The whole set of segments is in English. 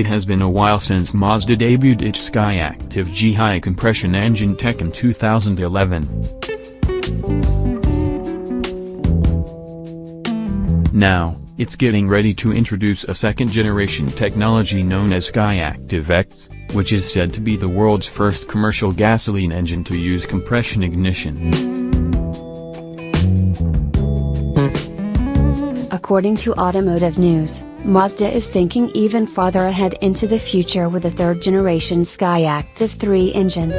It has been a while since Mazda debuted its Skyactiv-G high-compression engine tech in 2011. Now, it's getting ready to introduce a second-generation technology known as Skyactiv-X, which is said to be the world's first commercial gasoline engine to use compression ignition. According to Automotive News, Mazda is thinking even farther ahead into the future with a third-generation Skyactiv-3 engine.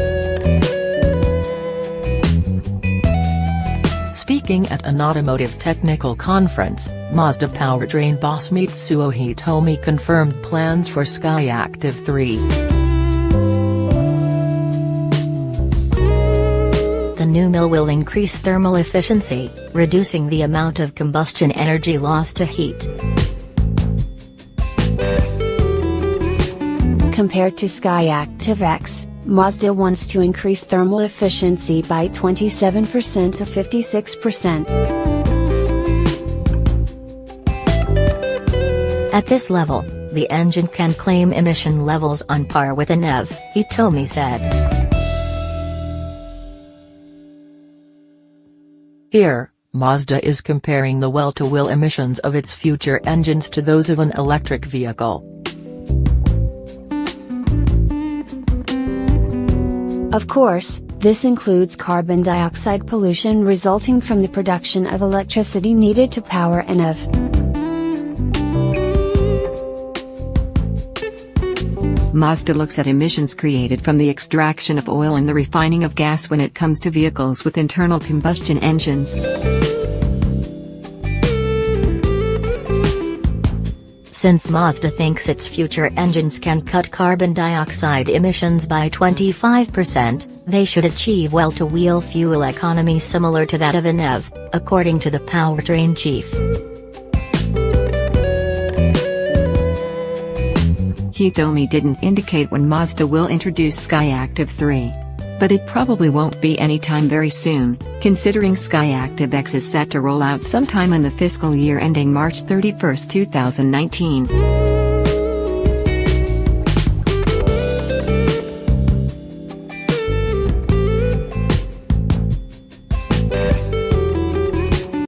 Speaking at an automotive technical conference, Mazda powertrain boss Mitsuo Hitomi confirmed plans for Skyactiv-3. The new mill will increase thermal efficiency, reducing the amount of combustion energy lost to heat. Compared to Skyactiv-X, Mazda wants to increase thermal efficiency by 27% to 56%. At this level, the engine can claim emission levels on par with a NEV, Hitomi said. Here, Mazda is comparing the well-to-wheel emissions of its future engines to those of an electric vehicle. Of course, this includes carbon dioxide pollution resulting from the production of electricity needed to power a NEV. Mazda looks at emissions created from the extraction of oil and the refining of gas when it comes to vehicles with internal combustion engines. Since Mazda thinks its future engines can cut carbon dioxide emissions by 25%, they should achieve well-to-wheel fuel economy similar to that of a NEV, according to the powertrain chief. Hitomi didn't indicate when Mazda will introduce Skyactiv-3. But it probably won't be anytime very soon, considering Skyactiv-X is set to roll out sometime in the fiscal year ending March 31, 2019.